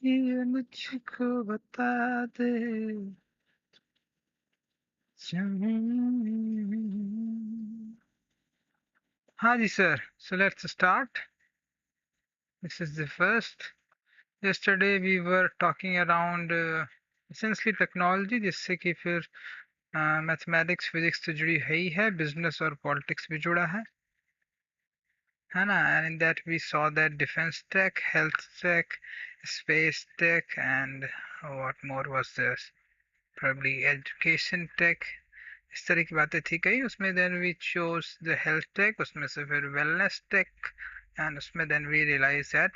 ये मुझको बता दे हाँ जी sir, so let's start. This is the first. Yesterday we were talking around essentially technology, जिससे कि फिर मैथमेटिक्स फिजिक्स से जुड़ी है ही है, बिजनेस और पॉलिटिक्स भी जुड़ा है ना? And in that we saw that defense tech, health tech, space tech, and what more was there? Probably education tech. इस तरह की बातें थी कई उसमें. Then we chose the health tech, उसमें से फिर wellness tech, and उसमें then we realized that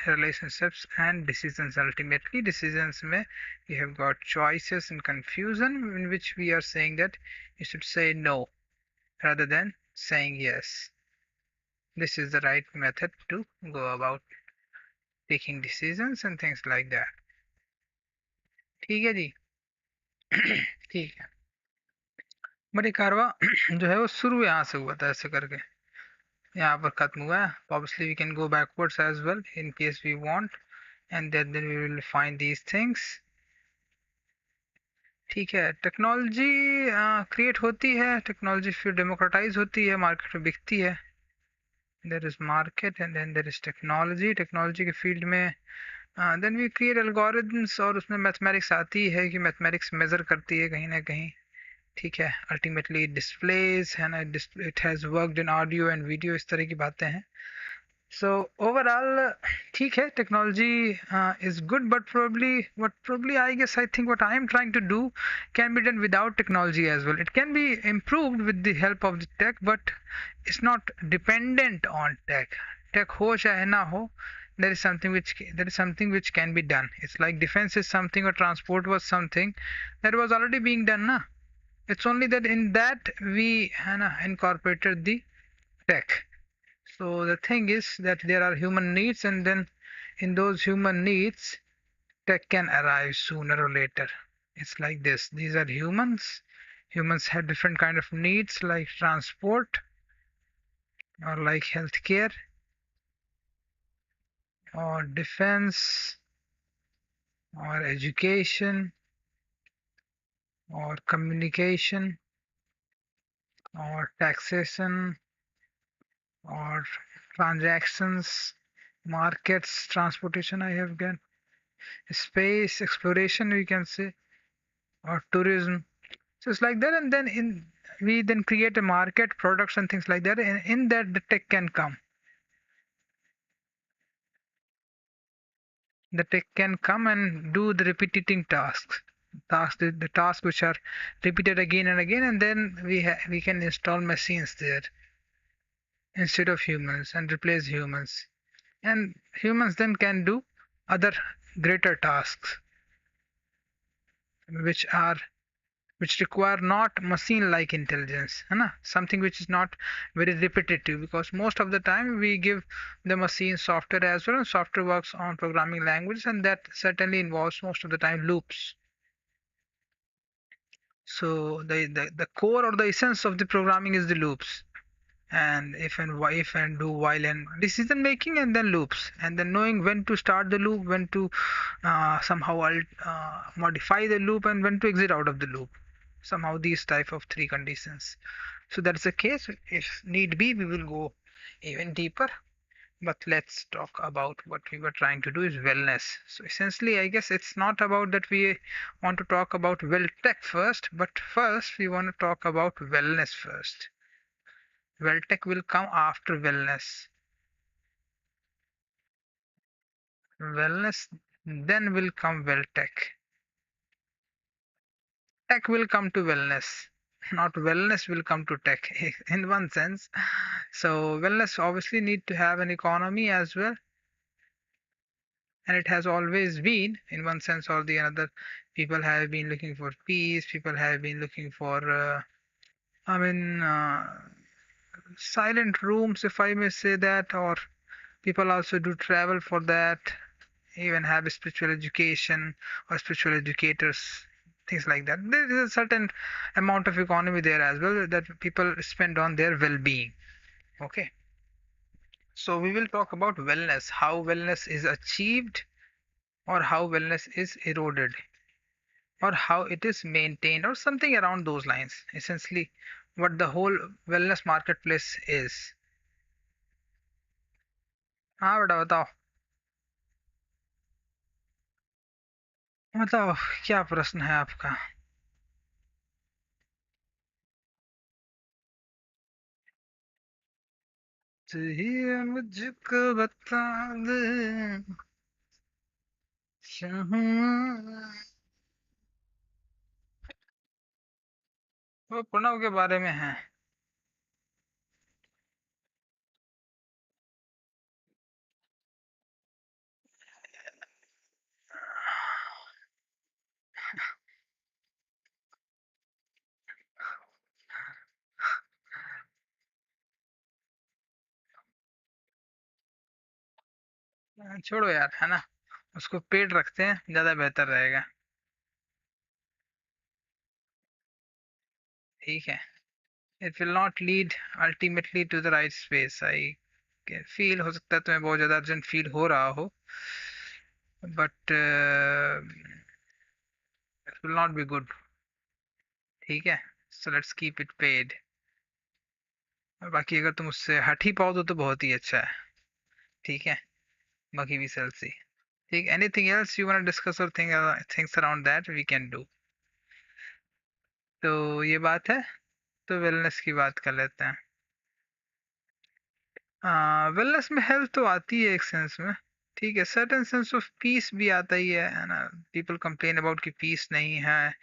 relationships and decisions. Ultimately decisions में we have got choices and confusion in which we are saying that you should say no rather than saying yes. This is the right method to go about taking decisions and things like that. ठीक है जी. ठीक है. But ये कारवा जो है वो शुरू यहाँ से हुआ था ऐसे करके यहाँ पर खत्म हुआ है. Obviously we can go backwards as well in case we want, and then we will find these things. ठीक है. टेक्नोलॉजी क्रिएट होती है, टेक्नोलॉजी फिर डेमोक्रेटाइज होती है, मार्केट में बिकती है. There is market and then there is technology. Technology के फील्ड में देन वी क्रिएट एल्गोरिथम्स, और उसमें मैथमेटिक्स आती है कि मैथमेटिक्स मेजर करती है कहीं ना कहीं. ठीक है. अल्टीमेटली डिस्प्लेज है ना, it has worked in audio and video, इस तरह की बातें हैं. So overall, ठीक है, technology is good, but probably I think what I am trying to do can be done without technology as well. It can be improved with the help of the tech, but it's not dependent on tech. Tech हो चाहे ना हो, there is something which can be done. It's like defense is something or transport was something that was already being done, na. It's only that in that we है ना incorporated the tech. So the thing is that there are human needs, and then in those human needs, tech can arrive sooner or later. It's like this. These are humans. Humans have different kind of needs like transport or like healthcare or defense or education or communication or taxation or transactions, markets, transportation. I have again space exploration, we can say, or tourism. So it's like that, and then we then create a market, products and things like that, and in that the tech can come. The tech can come and do the repetitive the tasks which are repeated again and again, and then we can install machines there instead of humans and replace humans, and humans then can do other greater tasks which are which require not machine like intelligence, है ना, something which is not very repetitive, because most of the time we give the machine software as well, and software works on programming languages, and that certainly involves most of the time loops. So the core or the essence of the programming is the loops, and if and do while and decision making, and then loops, and then knowing when to start the loop, when to somehow modify the loop, and when to exit out of the loop. Somehow these type of three conditions. So that's the case. If need be, we will go even deeper. But let's talk about what we were trying to do is wellness. So essentially, I guess it's not about that we want to talk about well tech first, but first we want to talk about wellness first. Well tech will come after wellness. Wellness then will come well tech. Tech will come to wellness, not wellness will come to tech in one sense. So wellness obviously need to have an economy as well, and it has always been in one sense or the other. People have been looking for peace. People have been looking for, I mean, silent rooms, if I may say that, or people also do travel for that. Even have spiritual education or spiritual educators things like that. There is a certain amount of economy there as well that people spend on their well-being. Okay, so we will talk about wellness, how wellness is achieved or how wellness is eroded or how it is maintained or something around those lines. Essentially, what the whole wellness marketplace is. हाँ बेटा बताओ। बताओ, क्या प्रश्न है आपका? चाहिए मुझको बता दे। वो प्रणव के बारे में है। छोड़ो यार, है ना, उसको पेड रखते हैं, ज्यादा बेहतर रहेगा। ठीक है। It will not lead ultimately to the right space. I feel, हो सकता है तुम्हें बहुत ज्यादा अर्जेंट फील हो रहा हो, but it will not be good. ठीक है, so let's keep it paid. और बाकी अगर तुम उससे हट ही पाओ तो बहुत ही अच्छा है। ठीक है, बाकी भी सेल सी। ठीक, anything else you want discuss और things around that we can do. तो ये बात है, तो वेलनेस की बात कर लेते हैं। वेलनेस में हेल्थ तो आती है एक सेंस में। ठीक है, सर्टेन सेंस ऑफ पीस भी आता ही है ना। पीपल कंप्लेन अबाउट कि पीस नहीं है,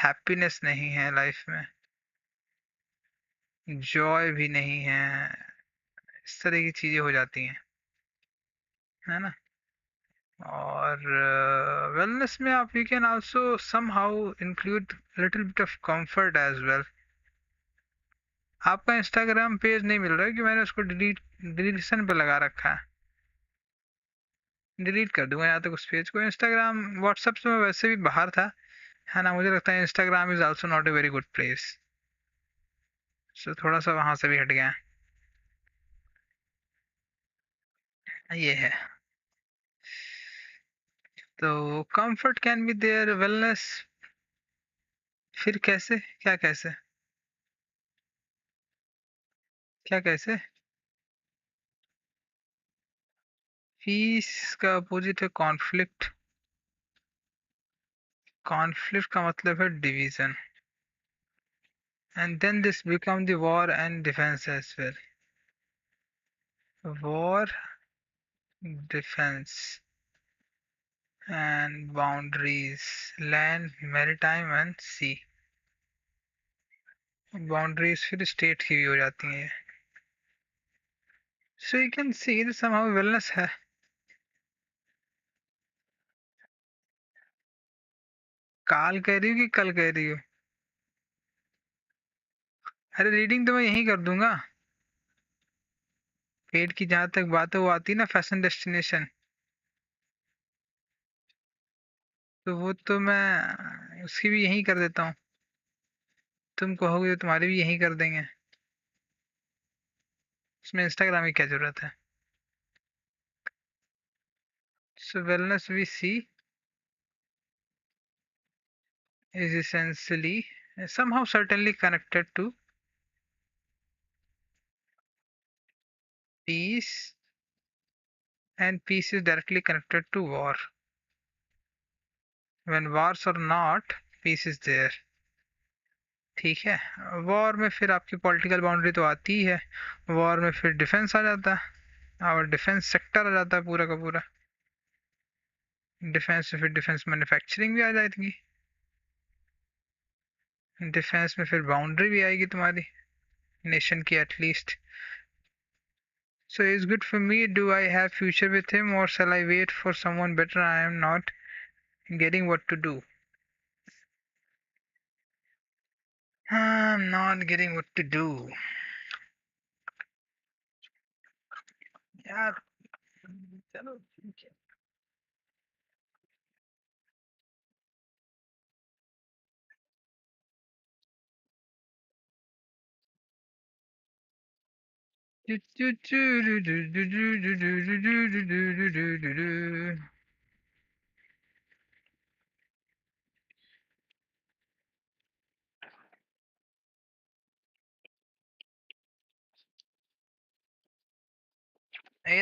हैप्पीनेस नहीं है लाइफ में, जॉय भी नहीं है, इस तरह की चीजें हो जाती हैं, है ना। और वेलनेस में आप you can also somehow include little bit of comfort as well. आपका इंस्टाग्राम पेज नहीं मिल रहा है कि मैंने उसको डिलीशन पे लगा रखा है। डिलीट कर दूंगा यहाँ तक उस पेज को। इंस्टाग्राम, व्हाट्सएप से मैं वैसे भी बाहर था, है ना। मुझे लगता है Instagram is also not a very good place, so थोड़ा सा वहां से भी हट गया। ये है। तो comfort can be there, wellness फिर कैसे, क्या कैसे, क्या कैसे? पीस का अपोजिट है कॉन्फ्लिक्ट। कॉन्फ्लिक्ट का मतलब है division, and then this become the war and defence as well. War, defence and boundaries, land, maritime and sea. Boundaries फिर स्टेट की भी हो जाती हैं। So you can see somehow wellness है। काल कह रही हो कि कल कह रही हो? अरे रीडिंग तो मैं यहीं कर दूंगा। पेट की जहां तक बात है वो आती है ना, फैशन डेस्टिनेशन, तो वो तो मैं उसकी भी यहीं कर देता हूँ। तुम कहोगे तो तुम्हारी भी यहीं कर देंगे, उसमें इंस्टाग्राम की क्या जरूरत है। So wellness we see is essentially somehow certainly connected to peace, and peace is directly connected to war. When wars are not, peace is there। ठीक है, वॉर में फिर आपकी पॉलिटिकल बाउंड्री तो आती ही है, वॉर में फिर डिफेंस आ जाता है और डिफेंस सेक्टर आ जाता है पूरा का पूरा। डिफेंस में फिर डिफेंस मैन्युफैक्चरिंग भी आ जाएगी, डिफेंस में फिर बाउंड्री भी आएगी तुम्हारी नेशन की at least. So it's good for me. Do I have future with him or shall I wait for someone better? I am not getting what to do. I'm not getting what to do. यार, चलो ठीक है। Eight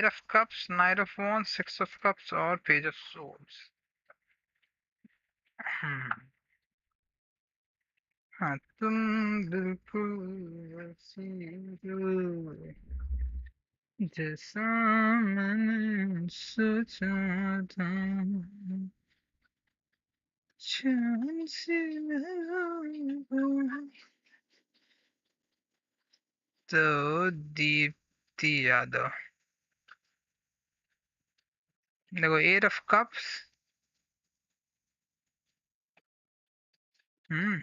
of Cups, Knight of Wands, Six of Cups और Page of Swords. हाँ तुम बिल्कुल वैसी हो जैसा मैंने सोचा था चांद से महबूब। तो दीप्ति यादव देखो एट ऑफ कप्स हम्म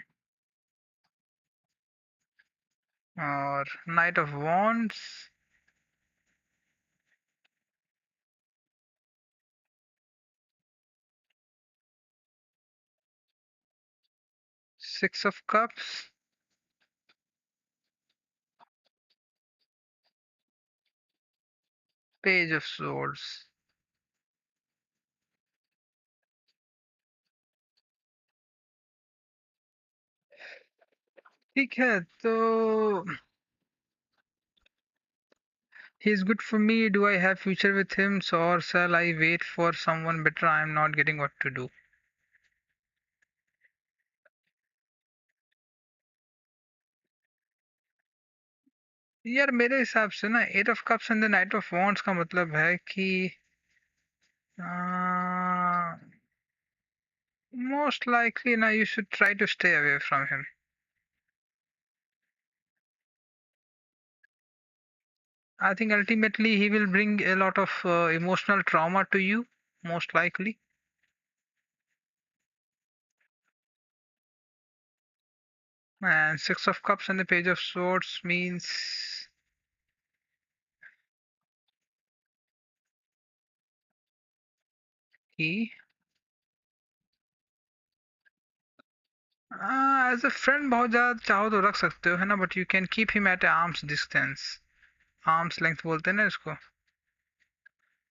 और night of wands six of cups page of swords. ठीक है तो he is good for me. Do I have future with him? So or shall I wait for someone better? I am not getting what to do. यार मेरे हिसाब से ना eight of cups and the knight of wands का मतलब है कि most likely ना you should try to stay away from him. I think ultimately he will bring a lot of emotional trauma to you, most likely. And Six of Cups and the Page of Swords means he, as a friend बहुत ज़्यादा चाहो तो रख सकते हो है ना, but you can keep him at arm's distance. Arms length बोलते हैं ना इसको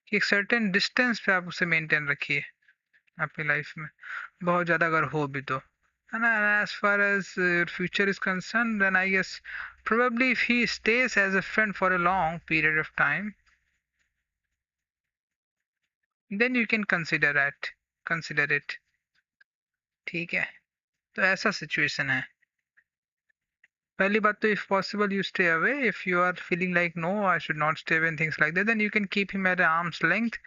कि एक सर्टेन डिस्टेंस पे आप उसे मेंटेन रखिए अपनी लाइफ में बहुत ज़्यादा अगर हो भी तो है ना। As far as future is concern then I guess probably if he stays as a friend for a long period of time then you can consider it। ठीक है तो ऐसा सिचुएशन है। पहली बात तो if possible you stay away if you are feeling like no I should not stay away and things like that then you can keep him at arm's length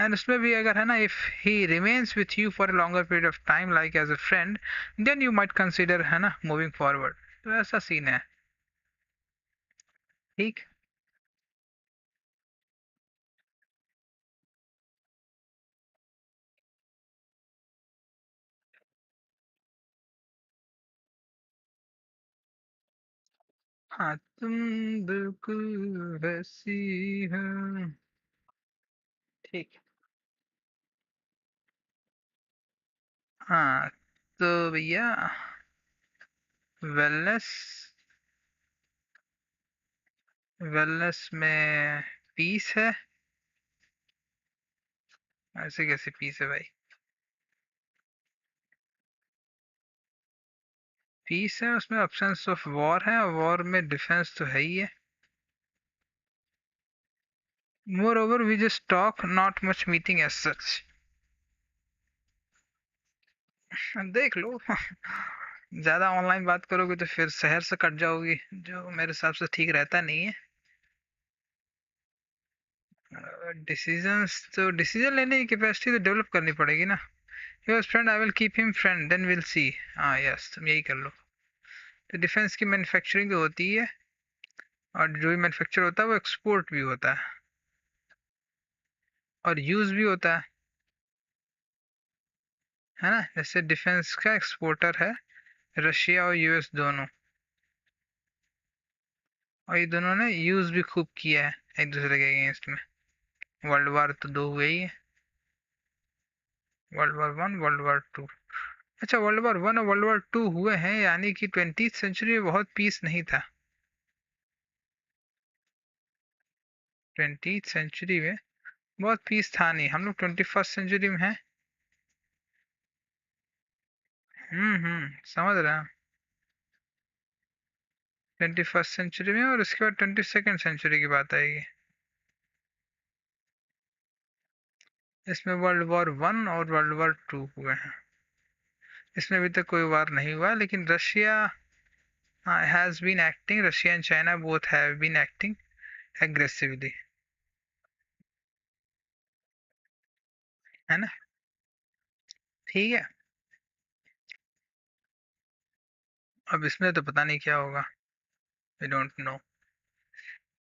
and उसमें भी अगर है ना if he remains with you for a longer period of time like as a friend then you might consider है ना moving forward। तो ऐसा scene है। ठीक। हाँ तुम बिल्कुल वैसी हो। ठीक। हाँ तो भैया वेलनेस वेलनेस में पीस है। ऐसे कैसे पीस है भाई। पीस है उसमें ऑप्शंस ऑफ वॉर है और वॉर में डिफेंस तो है ही है। Moreover we just talk not much meeting as such. देख लो ज्यादा ऑनलाइन बात करोगे तो फिर शहर से कट जाओगी जो मेरे हिसाब से ठीक रहता नहीं है। डिसीजंस तो डिसीजन लेने की कैपेसिटी तो डेवलप करनी पड़ेगी ना। Your friend I will keep him friend then will see. हाँ यस तुम यही कर लो। तो डिफेंस की मैन्युफैक्चरिंग तो होती है और जो भी मैन्युफैक्चर होता है वो एक्सपोर्ट भी होता है और यूज भी होता है ना। जैसे डिफेंस का एक्सपोर्टर है रशिया और यूएस दोनों और ये दोनों ने यूज भी खूब किया है एक दूसरे के अगेंस्ट में। वर्ल्ड वार तो दो हुए ही है। World war one world war two. अच्छा वर्ल्ड वार वन और वर्ल्ड वार टू हुए हैं यानी कि 20th सेंचुरी में बहुत पीस नहीं था। ट्वेंटी सेंचुरी में बहुत पीस था नहीं, हम लोग 21st सेंचुरी में हैं। समझ रहे हैं। 21st सेंचुरी में, और उसके बाद 22nd सेंचुरी की बात आएगी। इसमें वर्ल्ड वॉर 1 और वर्ल्ड वॉर 2 हुए हैं। इसमें अभी तक कोई वार नहीं हुआ, लेकिन Russia has been acting, Russia and China both have been acting aggressively, है ना। ठीक है। अब इसमें तो पता नहीं क्या होगा, वी डोंट नो।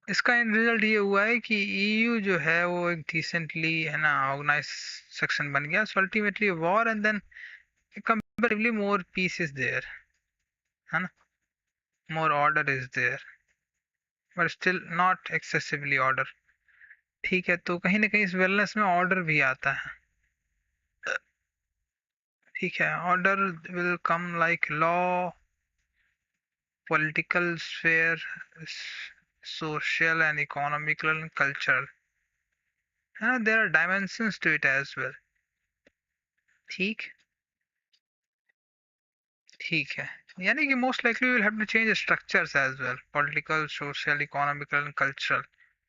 इसका एंड रिजल्ट ये हुआ है कि ईयू जो है वो एक डिसेंटली, है ना, ऑर्गेनाइज सेक्शन बन गया। So ultimately war end then comparatively more peace is there, है ना, more order is there, but still not excessively order. ठीक है, तो कहीं ना कहीं इस वेलनेस में ऑर्डर भी आता है। ठीक है, order will come like law, political sphere, social and economical and cultural. There are dimensions to it as well. ठीक। ठीक है, यानी कि most likely we will have to change structures as well, political, social, economical and cultural,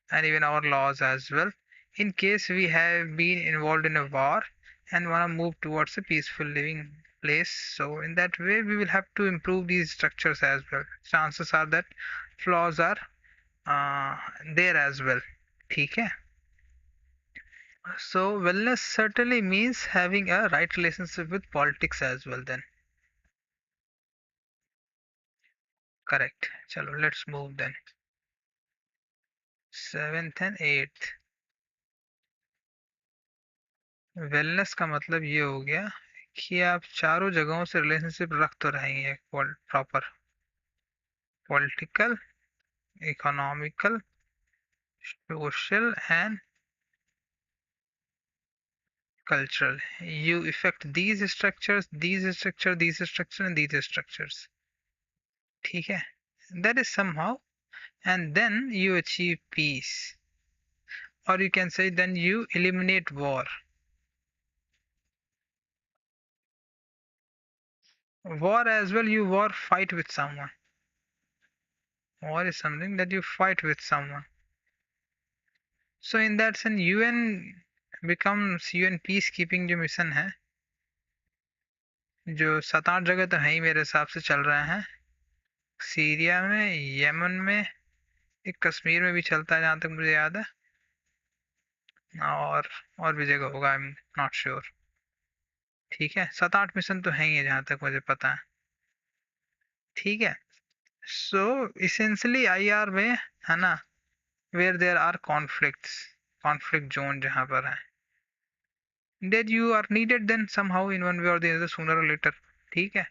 and even our laws as well, in case we have been involved in a war and want to move towards a peaceful living place. So in that way we will have to improve these structures as well. Chances are that flaws are uh, there as well. ठीक है। So wellness certainly means having a right relationship with politics as well then. Correct. चलो let's move then. Seventh and eighth. Wellness का मतलब ये हो गया कि आप चारों जगहों से रिलेशनशिप रख तो रहेंगे, proper political, economical, social and cultural. You affect these structures, these structure, these structure and these structures. ठीक है, that is somehow, and then you achieve peace, or you can say then you eliminate war. War as well, you war fight with someone. War is something that you fight with someone. So in that sense UN becomes UN peacekeeping जो mission है, जो 7-8 जगह तो है ही मेरे हिसाब से चल रहे हैं। सीरिया में, यमन में, एक कश्मीर में भी चलता है जहाँ तक मुझे याद है, और भी जगह होगा, आई एम नॉट श्योर। ठीक है, 7-8 मिशन तो है ही है जहाँ तक मुझे पता है। ठीक है। सो इसेंशली आईआर में, है ना, where there are conflicts, conflict zone जहाँ पर है, that you are needed then somehow in one way or the other, sooner or later. ठीक है।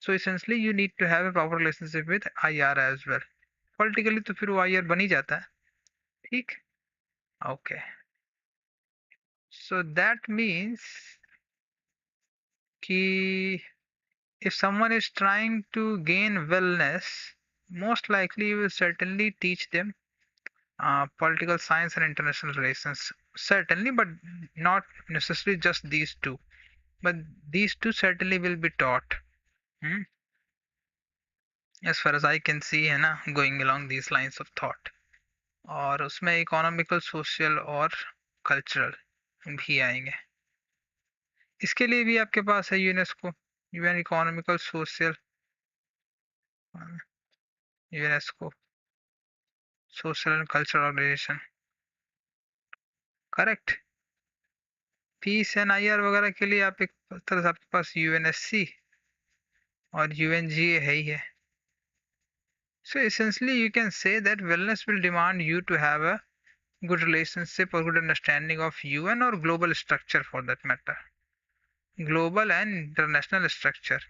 So essentially you need to have a proper relationship with IR as well. Politically तो फिर वो IR बन ही जाता है। ठीक। Okay. So that means कि if someone is trying to gain wellness, most likely you will certainly teach them political science and international relations. Certainly, but not necessarily just these two. But these two certainly will be taught. Hmm? As far as I can see, है ना, going along these lines of thought. और उसमें economical, social और cultural भी आएंगे। इसके लिए भी आपके पास है UNESCO, UN economical social, UNESCO social and cultural organization. Correct. Peace and IR वगैरह के लिए आप एक तरह से आपके पास यूएनएससी और यूएनजीए है ही है। So essentially you can say that wellness will demand you to have a good relationship or good understanding of UN or global structure for that matter, global and international structure.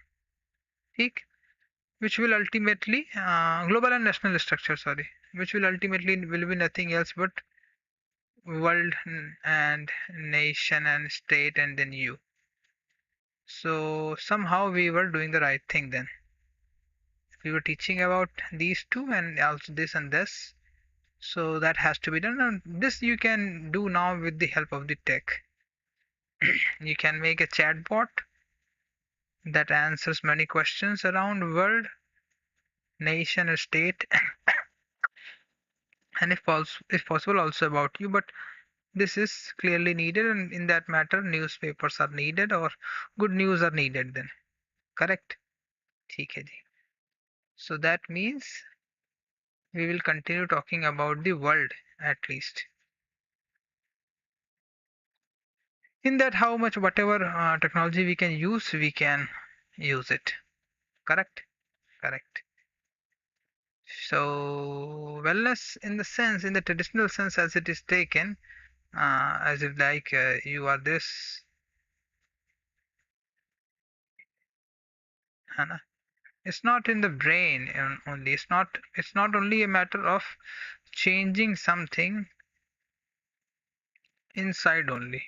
ठीक। which will ultimately global and national structure, sorry, which will ultimately will be nothing else but world and nation and state and then you. So somehow we were doing the right thing then. We were teaching about these two and also this and this. So that has to be done, and this you can do now with the help of the tech. You can make a chatbot that answers many questions around world, nation, state, and if possible also about you. But this is clearly needed, and in that matter, newspapers are needed or good news are needed then. Correct? ठीक है जी. So that means we will continue talking about the world at least. In that, how much whatever technology we can use it. Correct? Correct. So wellness in the sense, in the traditional sense as it is taken, as if like you are this, है. It's not in the brain only. It's not only a matter of changing something inside only.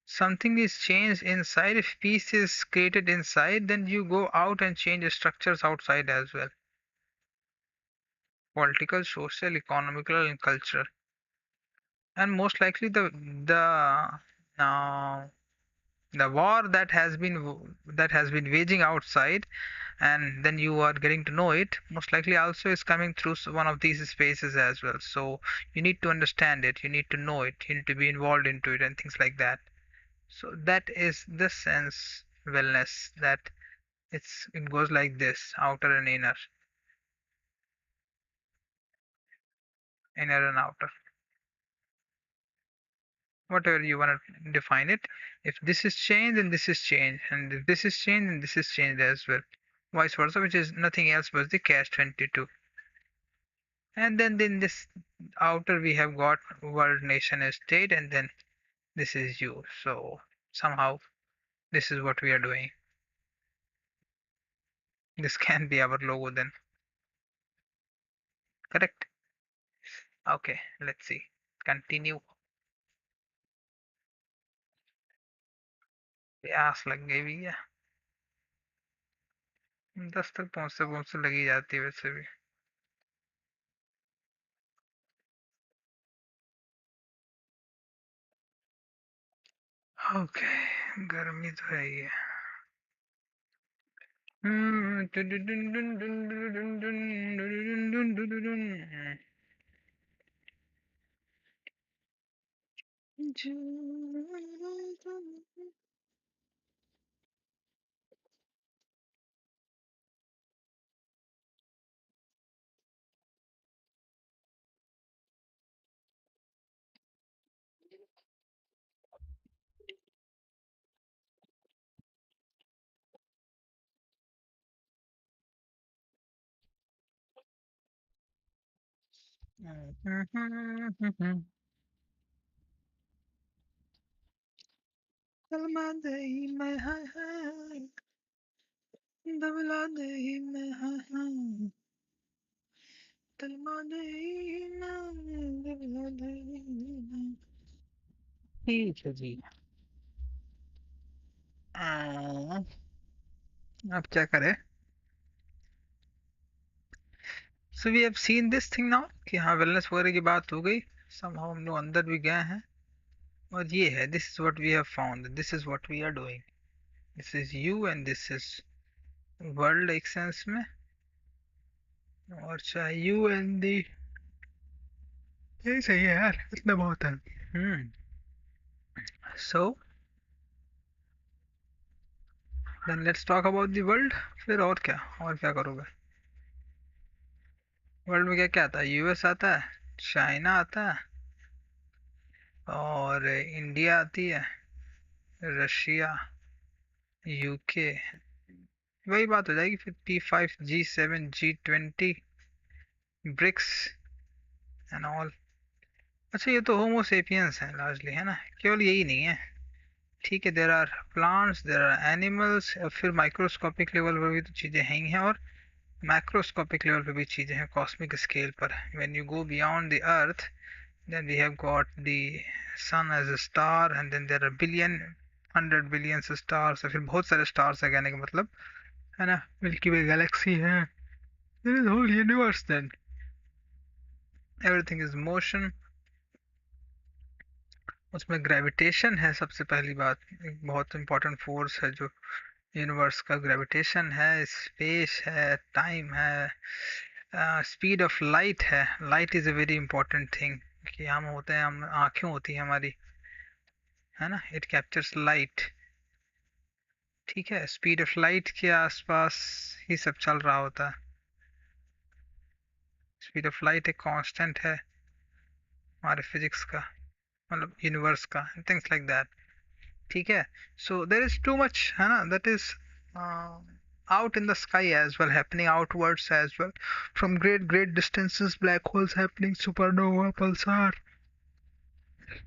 Something is changed inside. If peace is created inside, then you go out and change the structures outside as well. Political, social, economical, and cultural. And most likely uh, the war that has been waging outside, and then you are getting to know it, most likely also is coming through one of these spaces as well. So you need to understand it, you need to know it, you need to be involved into it and things like that. So that is the sense wellness, that it goes like this: outer and inner, inner and outer, whatever you want to define it. If this is change, then this is change, and if this is change, then this is change as well, vice versa, which is nothing else but the catch 22. And then in this outer we have got world, nation, and state, and then this is you. So somehow this is what we are doing. This can be our logo then. Correct? Okay, let's see. Continue. प्यास लग गई भैया. 10 तक पहुंचते पहुंचते लगी जाती है वैसे भी. ओके. गर्मी तो है ही है. कलमा दे मैं हाय हाय, दबला दे मैं हाय हाय, कलमा दे मैं दबला दे. ठीक है जी. आ, अब क्या करें. So we have seen this thing now कि हाँ वेलनेस वगैरह की बात हो गई. somehow हम लोग अंदर भी गए हैं, और ये है, this is what we have found, this is what we are doing. This is you and this is world एक सेंस में, और चाहे यू एंड दी, यही सही है यार, इतना बहुत है. So then let's talk about the world. फिर और क्या करोगे. वर्ल्ड में क्या क्या आता है. यूएस आता है, चाइना आता है, और इंडिया आती है, रशिया, यूके. वही बात हो जाएगी फिर. P5, G7, G20, BRICS and all. अच्छा, ये तो होमो सेपियंस है लार्जली, है ना. केवल यही नहीं है. ठीक है, there are plants, there are animals, फिर माइक्रोस्कोपिक लेवल पर भी तो चीज़ें हैं ही हैं, और मैक्रोस्कोपिक लेवल पे भी चीज़ें हैं, कॉस्मिक स्केल पर. When you go beyond the earth, then we have got the sun as a star, and then there are 100 billion stars. फिर बहुत सारे stars है कहने का मतलब, है ना. मिल्की वे गैलेक्सी है. there is whole universe then. everything is motion। उसमें ग्रेविटेशन है सबसे पहली बात, एक बहुत इंपॉर्टेंट फोर्स है जो यूनिवर्स का, ग्रेविटेशन है, स्पेस है, टाइम है, स्पीड ऑफ लाइट है। Light is a very important thing कि हम होते हैं, हम आँखें होती हैं हमारी, है ना, इट कैप्चर्स लाइट। ठीक है, स्पीड ऑफ लाइट के आसपास ही सब चल रहा होता है। स्पीड ऑफ लाइट एक कांस्टेंट है हमारे फिजिक्स का, मतलब यूनिवर्स का, थिंग्स लाइक दैट। ठीक है, so there is too much, है ना, that is out in the sky as well, happening outwards as well, from great distances, black holes happening, supernova, pulsar,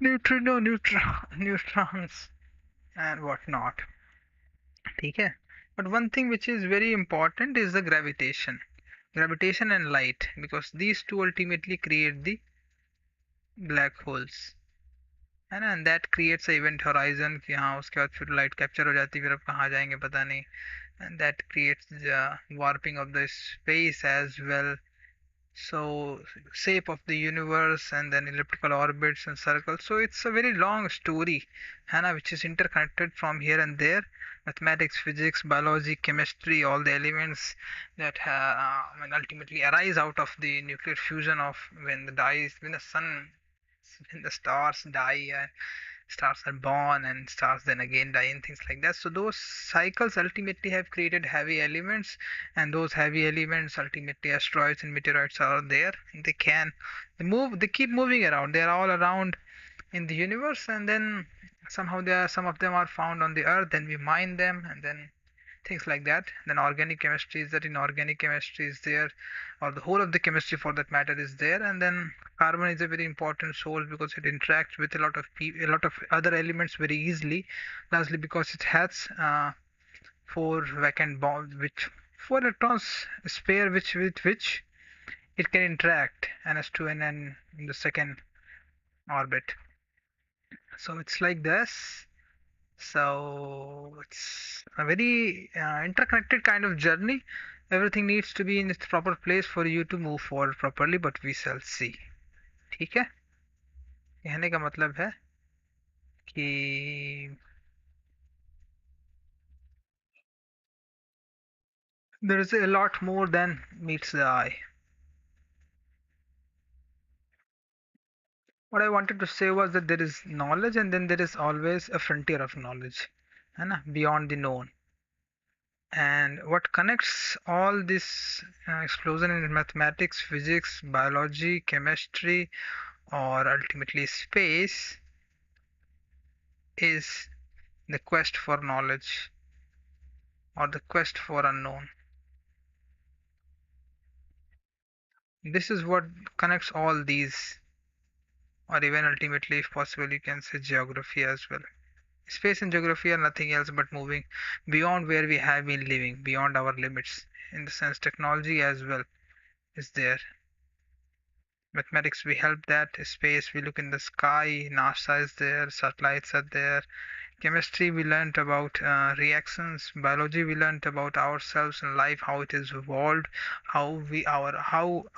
neutrons and whatnot। ठीक है, but one thing which is very important is the gravitation and light, because these two ultimately create the black holes, है ना, and that creates a event horizon कि हाँ उसके बाद फिर light capture हो जाती है, फिर अब कहाँ जाएंगे पता नहीं, and that creates the warping of the space as well। So shape of the universe and then elliptical orbits and circles, so it's a very long story, है ना, which is interconnected from here and there, mathematics, physics, biology, chemistry, all the elements that I mean, ultimately arise out of the nuclear fusion of when the sun, when the stars die and stars are born and stars then again die and things like that. So those cycles ultimately have created heavy elements, and those heavy elements ultimately, asteroids and meteorites are there. They keep moving around. They are all around in the universe, and then somehow some of them are found on the earth, then we mine them, and then things like that. Then organic chemistry is that, inorganic chemistry is there, or the whole of the chemistry for that matter is there. And then carbon is a very important source because it interacts with a lot of other elements very easily, largely because it has four vacant bonds, which four electrons spare, which with which it can interact, ns2 and n in the second orbit. So it's like this. So it's a very interconnected kind of journey. Everything needs to be in its proper place for you to move forward properly, but we shall see। ठीक है, कहने का मतलब है कि there is a lot more than meets the eye। What I wanted to say was that there is knowledge and then there is always a frontier of knowledge, है ना, beyond the known। And what connects all this explosion in mathematics, physics, biology, chemistry, or ultimately space is the quest for knowledge or the quest for unknown. This is what connects all these, or even ultimately, if possible, you can say geography as well. Space and geography are nothing else but moving beyond where we have been living, beyond our limits. In the sense, technology as well is there. Mathematics, we help that. Space, we look in the sky, NASA is there, satellites are there. Chemistry, we learned about reactions. Biology, we learned about ourselves and life, how it is evolved, how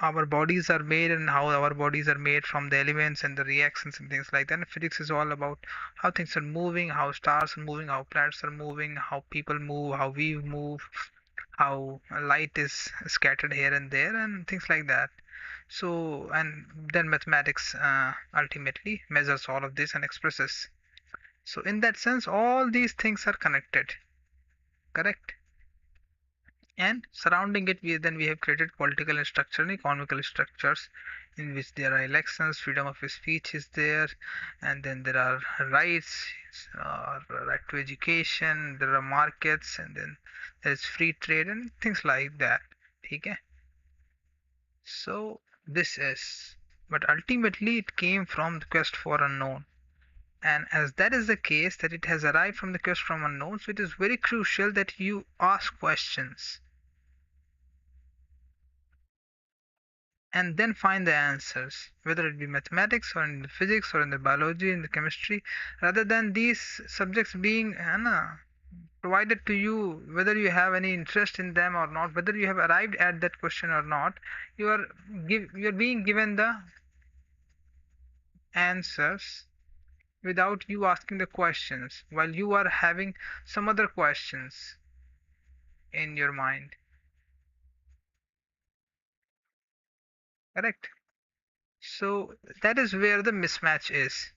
our bodies are made, and how our bodies are made from the elements and the reactions and things like that. And physics is all about how things are moving, how stars are moving, how planets are moving, how people move, how we move, how light is scattered here and there, and things like that. So, and then mathematics ultimately measures all of this and expresses. So in that sense, all these things are connected, correct? And surrounding it, we have created political and structure and economical structures in which there are elections, freedom of speech is there, and then there are rights, right to education, there are markets, and then there is free trade and things like that. Okay? So this is, but ultimately it came from the quest for unknown. And as that is the case, that it has arrived from the quest from unknown, so it is very crucial that you ask questions and then find the answers, whether it be mathematics or in the physics or in the biology, in the chemistry, rather than these subjects being provided to you, whether you have any interest in them or not, whether you have arrived at that question or not, you are being given the answers without you asking the questions while you are having some other questions in your mind. Correct? So that is where the mismatch is.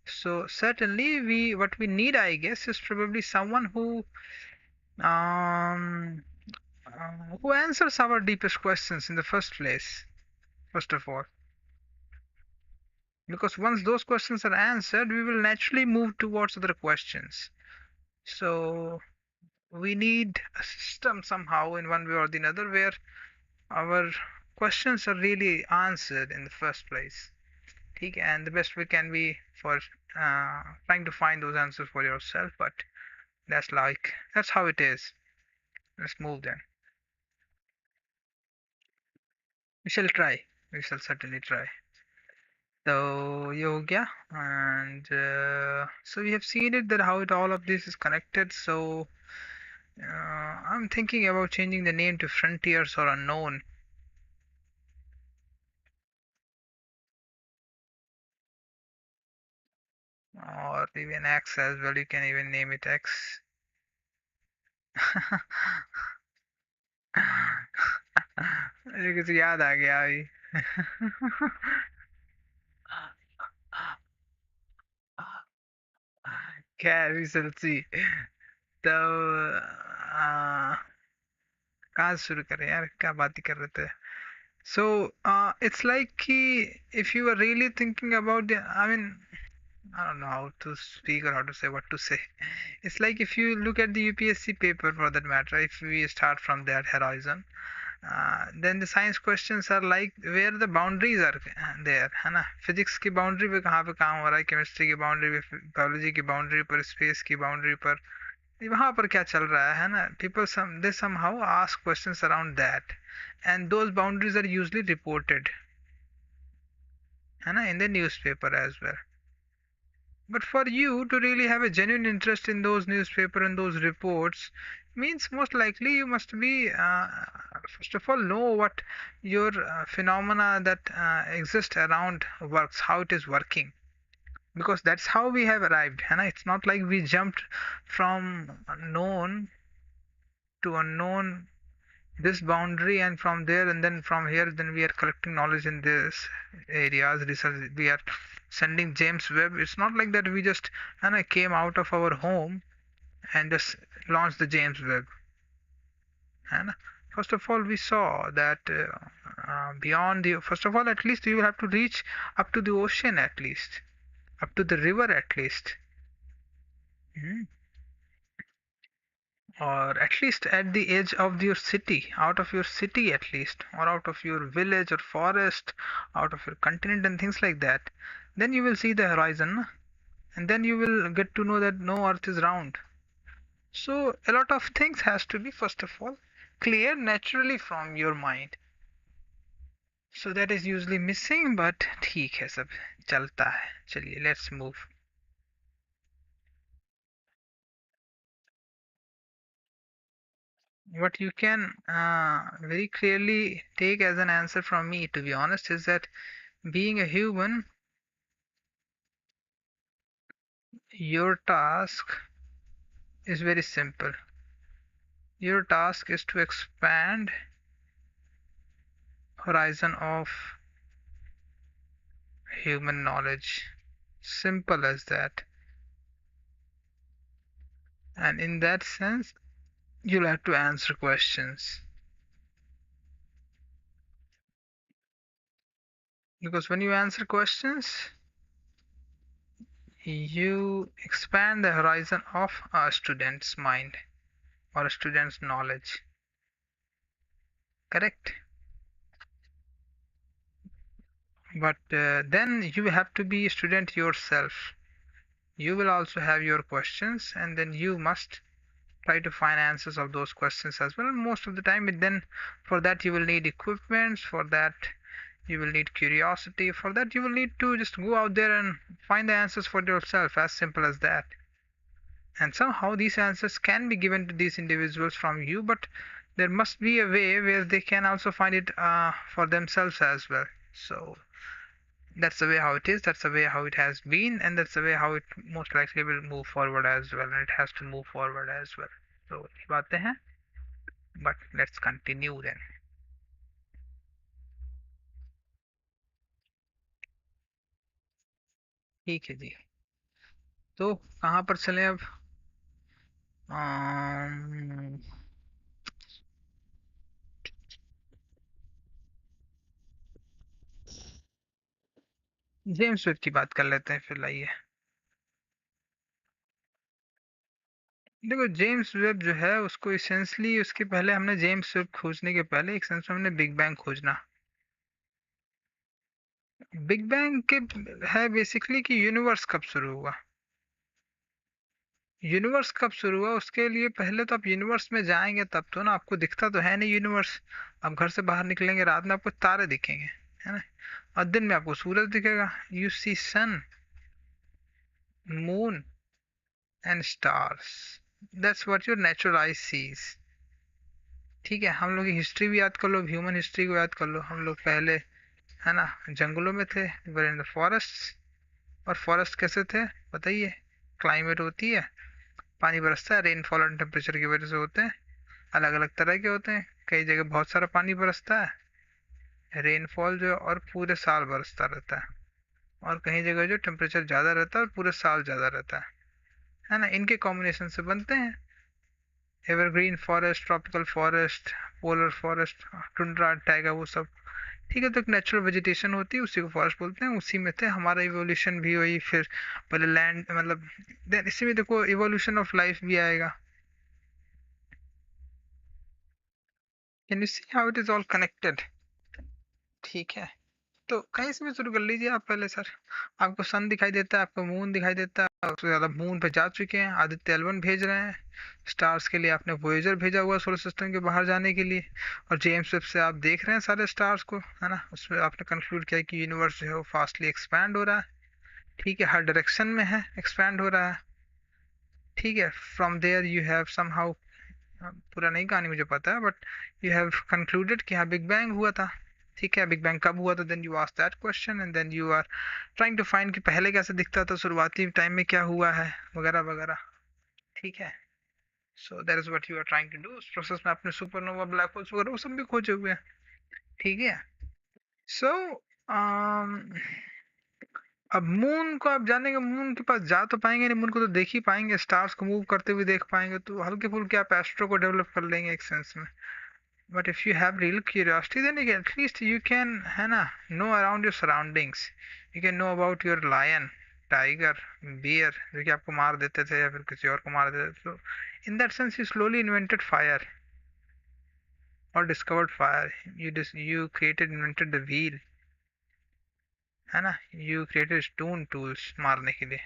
So certainly what we need, I guess, is probably someone um who answers our deepest questions in the first place, first of all. Because once those questions are answered, we will naturally move towards other questions. So we need a system somehow in one way or the other where our questions are really answered in the first place. ठीक है? And the best way can be for trying to find those answers for yourself, but that's how it is. Let's move then. We shall try. We shall certainly try. So yoga and so we have seen it that how it all of this is connected. So I'm thinking about changing the name to Frontiers or Unknown, or even X as well. You can even name it X. मुझे कुछ याद आ गया अभी. खैर we shall see. तो कहाँ से शुरू करें यार, क्या बात ही कर रहे थे. So it's like if you are really thinking about the, I mean, I don't know how to speak or how to say what to say. It's like if you look at the UPSC paper for that matter, if we start from that horizon, then the science questions are like where the boundaries are there, है ना. Physics की boundary पे कहाँ काम हो रहा है, chemistry की बाउंड्री पे, बायोलॉजी की बाउंड्री पर, स्पेस की बाउंड्री पर, वहाँ पर क्या चल रहा है ना. People they somehow ask questions around that, and those boundaries are usually reported, है ना, in the newspaper as well. But for you to really have a genuine interest in those newspaper and those reports means most likely you must be first of all know what your phenomena that exist around works, how it is working, because that's how we have arrived. And it's not like we jumped from known to unknown, this boundary, and from there and then from here then we are collecting knowledge in this areas, research, we are sending James Webb. It's not like that we just came out of our home and just launched the James Webb. And first of all we saw that beyond the, first of all at least you will have to reach up to the ocean, at least up to the river at least. Mhm. Or at least at the edge of your city, out of your city at least, or out of your village or forest, out of your continent and things like that. Then you will see the horizon, and then you will get to know that no, earth is round. So a lot of things has to be first of all clear naturally from your mind. So that is usually missing, but ठीक है, सब चलता है. चलिए, let's move. What you can very clearly take as an answer from me, to be honest, is that being a human, your task is very simple. Your task is to expand horizon of human knowledge. Simple as that. And in that sense, you'll have to answer questions. Because when you answer questions, you expand the horizon of a student's mind or a student's knowledge. Correct? But then you have to be a student yourself. You will also have your questions, and then you must try to find answers of those questions as well. And most of the time, then for that you will need equipment. For that you will need curiosity. For that you will need to just go out there and find the answers for yourself. As simple as that. And somehow these answers can be given to these individuals from you, but there must be a way where they can also find it for themselves as well. So That's the way how it is, that's the way how it has been, and that's the way how it most likely will move forward as well, and it has to move forward as well. So ये बातें हैं, but let's continue then. ठीक है जी, तो कहाँ पर चलें अब? जेम्स वेब की बात कर लेते हैं फिर, लाइए। देखो, जेम्स वेब जो है उसको इसेंशली, उसके पहले हमने जेम्स वेब खोजने के पहले एक सेंस में हमने बिग बैंग खोजना। बिग बैंग के है बेसिकली कि यूनिवर्स कब शुरू हुआ। यूनिवर्स कब शुरू हुआ उसके लिए पहले तो आप यूनिवर्स में जाएंगे तब तो ना, आपको दिखता तो है नहीं यूनिवर्स। आप घर से बाहर निकलेंगे, रात में आपको तारे दिखेंगे, है ना, और दिन में आपको सूरज दिखेगा। You see sun, moon and stars, that's what your natural eye sees. ठीक है, हम लोग की हिस्ट्री भी याद कर लो, ह्यूमन हिस्ट्री को याद कर लो। हम लोग पहले, है ना, जंगलों में थे, वर इन द फॉरेस्ट। और फॉरेस्ट कैसे थे बताइए? क्लाइमेट होती है, पानी बरसता है, रेनफॉल और टेम्परेचर की वजह से होते हैं, अलग अलग तरह के होते हैं। कई जगह बहुत सारा पानी बरसता है, रेनफॉल जो है, और पूरे साल बरसता रहता है। और कहीं जगह जो टेम्परेचर ज़्यादा रहता है और पूरे साल ज़्यादा रहता है ना। इनके कॉम्बिनेशन से बनते हैं evergreen forest, tropical forest, polar forest, tundra, taiga, वो सब। ठीक है, तो एक नेचुरल वेजिटेशन होती है, उसी को फॉरेस्ट बोलते हैं, उसी में थे। हमारा इवोल्यूशन भी हुई फिर, पहले लैंड मतलब, देन इसी में देखो इवोल्यूशन ऑफ लाइफ भी आएगा। Can you see how it is all connected? ठीक है, तो कहीं से भी शुरू कर लीजिए आप पहले सर। आपको सन दिखाई देता है, आपको मून दिखाई देता है, उससे ज़्यादा मून पे जा चुके हैं, आदित्य एल1 भेज रहे हैं। स्टार्स के लिए आपने वोएजर भेजा हुआ सोलर सिस्टम के बाहर जाने के लिए। और जेम्स वेब से आप देख रहे हैं सारे स्टार्स को, है ना। उसमें आपने कंक्लूड किया कि यूनिवर्स जो है वो फास्टली एक्सपैंड हो रहा है। ठीक है, हर डायरेक्शन में है, एक्सपैंड हो रहा है। ठीक है, from there you have somehow, पूरा नहीं कहानी मुझे पता है, बट यू हैव कंक्लूडेड कि हाँ बिग बैंग हुआ था। ठीक है, बिग बैंग कब हुआ था, then you ask that question and then you are trying to find कि पहले कैसे दिखता था, शुरुआती टाइम में क्या हुआ है, वगैरह वगैरह। ठीक है, so that is what you are trying to do. उस प्रोसेस में आपने सुपरनोवा, ब्लैक होल्स वगैरह वो सब भी खोजे हुए हैं। ठीक है, सो अब मून को आप जानेंगे, मून के पास जा तो पाएंगे नहीं, मून को तो देख ही पाएंगे, स्टार्स को मूव करते हुए देख पाएंगे, तो हल्के फुल्के आप एस्ट्रो को डेवलप कर लेंगे एक सेंस में। But if you have real curiosity, then at least you can, है ना, know around your surroundings. You can know about your lion, tiger, bear, जो कि आपको मार देते थे या फिर किसी और को मार देते थे। So, in that sense, you slowly invented fire or discovered fire. You created, invented the wheel, है ना। You created stone tools मारने के लिए।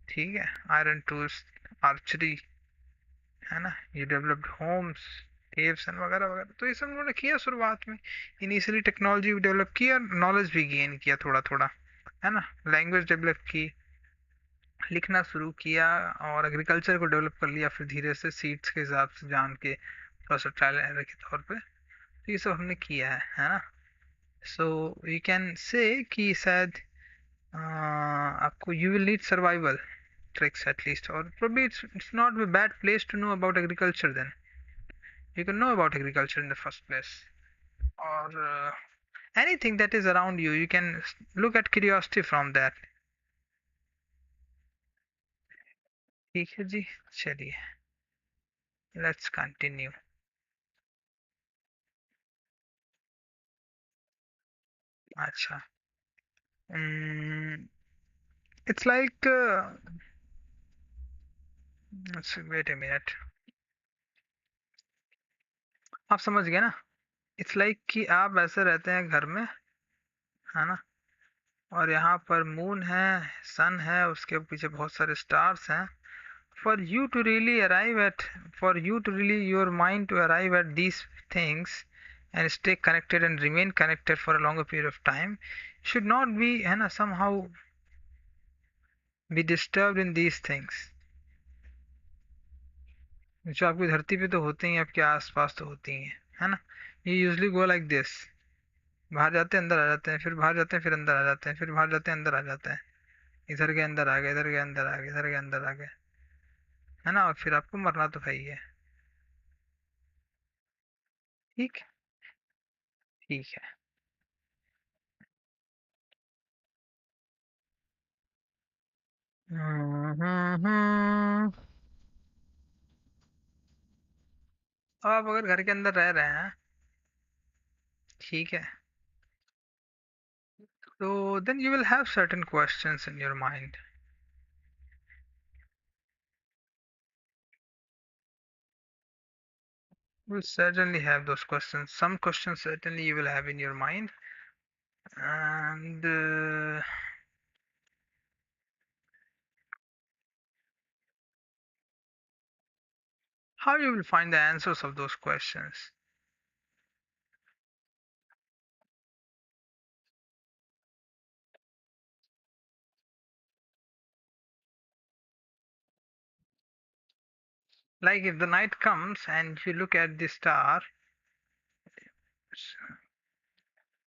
ठीक है, iron tools, archery, है ना। You developed homes, caves and वगैरह वगैरह। तो ये सब उन्होंने किया शुरुआत में। इनिशियली टेक्नोलॉजी भी डेवलप की और नॉलेज भी गेन किया थोड़ा थोड़ा, है ना। लैंग्वेज डेवलप की, लिखना शुरू किया, और एग्रीकल्चर को डेवलप कर लिया फिर धीरे से, सीड्स के हिसाब से जान के, थोड़ा सा ट्रायल एरर के तौर पे। तो ये सब हमने किया है ना। सो यू कैन से कि शायद आपको, you will need survival tricks at least, or probably it's not a bad place to know about agriculture then. You can know about agriculture in the first place, or anything that is around you, you can look at curiosity from that. ठीक है जी, चलिए, let's continue. अच्छा, it's like wait a minute, आप समझ गए ना। It's like कि आप ऐसे रहते हैं घर में, है ना, और यहाँ पर मून है, सन है, उसके पीछे बहुत सारे स्टार्स हैं। For you to really arrive at, for you to really, your mind to arrive at these things and stay connected and remain connected for a longer period of time, should not be, है ना, somehow be disturbed in these things, जो आपकी धरती पे तो होते ही हैं, आपके आसपास तो होती हैं, है ना। ये usually go like this, बाहर जाते हैं अंदर आ जाते हैं, फिर बाहर जाते हैं फिर अंदर आ जाते हैं, फिर बाहर जाते हैं अंदर आ जाते हैं। इधर के अंदर आ गए, इधर के अंदर आ गए, इधर के अंदर आ गए, है ना? और फिर आपको मरना तो है ही है। ठीक। ठीक है। हम्म। अब आप अगर घर के अंदर रह रहे हैं, ठीक है, तो then you will have certain questions in your mind. You will certainly have those questions. Some questions certainly you will have in your mind, and how you will find the answers of those questions. Like if the night comes and you look at the star,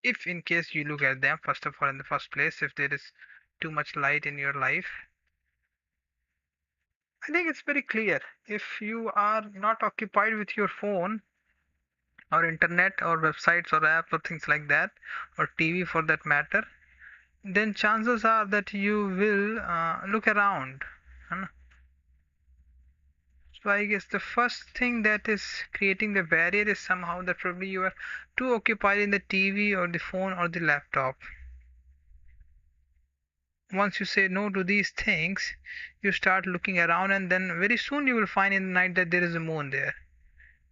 if in case you look at them, first of all, in the first place, if there is too much light in your life, I think it's very clear. If you are not occupied with your phone or internet or websites or apps or things like that, or TV for that matter, then chances are that you will look around. है. So I guess the first thing that is creating the barrier is somehow that probably you are too occupied in the TV or the phone or the laptop. Once you say no to these things, you start looking around, and then very soon you will find in the night that there is a moon there.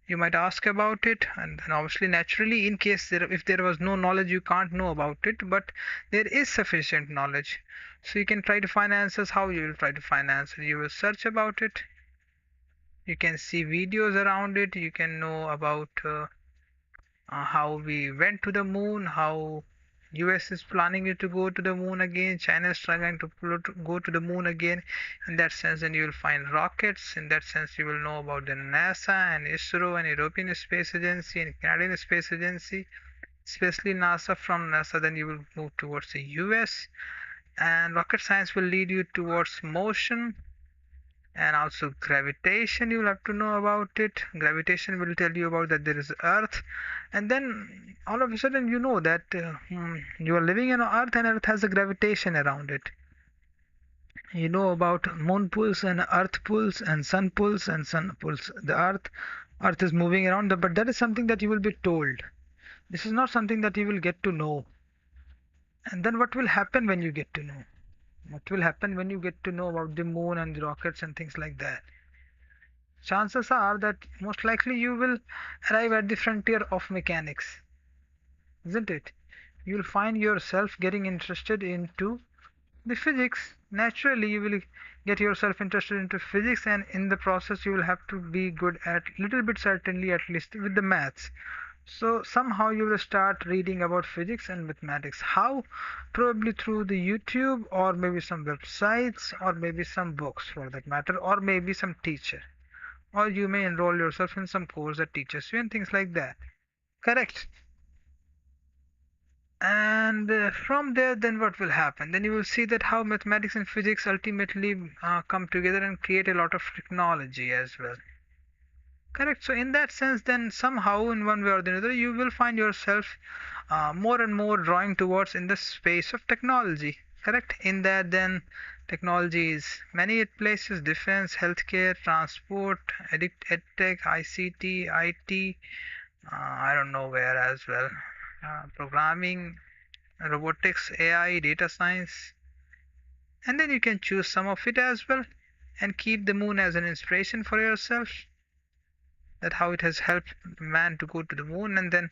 You might ask about it, and then obviously, naturally, in case if there was no knowledge, you can't know about it, but there is sufficient knowledge. So you can try to find answers. How you will try to find answers? You will search about it. You can see videos around it. You can know about how we went to the moon, how US is planning to go to the moon again, China is trying to go to the moon again. In that sense, then you will find rockets. In that sense, you will know about the NASA and ISRO and European Space Agency and Canadian Space Agency, especially NASA. From NASA, then you will move towards the US, and rocket science will lead you towards motion and also gravitation. You will have to know about it. Gravitation will tell you about that there is earth, and then all of a sudden you know that you are living on earth and earth has a gravitation around it. You know about moon pulls and earth pulls and sun pulls and sun pulls the earth is moving around, but that is something that you will be told. This is not something that you will get to know. And then what will happen when you get to know? What will happen when you get to know about the moon and the rockets and things like that? Chances are that most likely you will arrive at the frontier of mechanics, isn't it? You'll find yourself getting interested into the physics. Naturally, you will get yourself interested into physics, and in the process, you will have to be good at little bit, certainly, at least with the maths. So somehow you will start reading about physics and mathematics. How? Probably through the YouTube, or maybe some websites, or maybe some books for that matter, or maybe some teacher, or you may enroll yourself in some course that teaches you and things like that. Correct. And from there, then what will happen? Then you will see that how mathematics and physics ultimately come together and create a lot of technology as well. Correct. So in that sense, then somehow in one way or the other, you will find yourself more and more drawing towards in the space of technology. Correct. In that, then technology is many places: defense, healthcare, transport, edtech, ICT, IT. I don't know where as well. Programming, robotics, AI, data science, and then you can choose some of it as well, and keep the moon as an inspiration for yourself, that how it has helped man to go to the moon, and then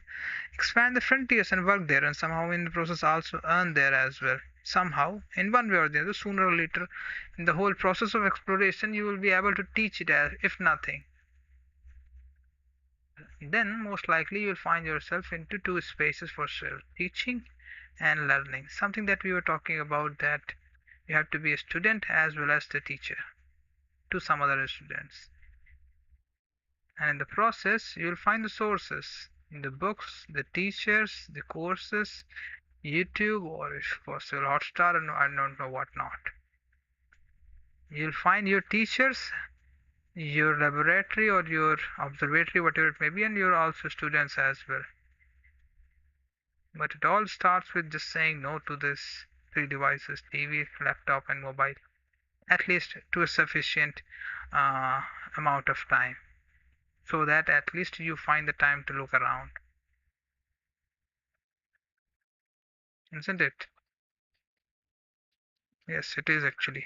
expand the frontiers and work there, and somehow in the process also earn there as well. Somehow, in one way or the other, sooner or later, in the whole process of exploration, you will be able to teach it, as if nothing. Then most likely you'll find yourself into two spaces for sure: teaching and learning. Something that we were talking about, that you have to be a student as well as the teacher to some other students. And in the process, you'll find the sources. The books, the teachers, the courses, YouTube, or if possible Hotstar, and I don't know what not. You'll find your teachers, your laboratory or your observatory, whatever it may be, and your also students as well. But it all starts with just saying no to this three devices: TV, laptop, and mobile, at least to a sufficient uh, amount of time, so that at least you find the time to look around, isn't it? Yes, it is actually.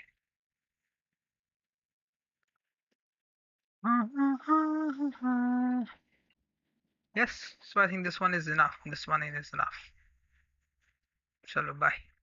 Yes, so I think this one is enough. This one is enough. Chalo, bye.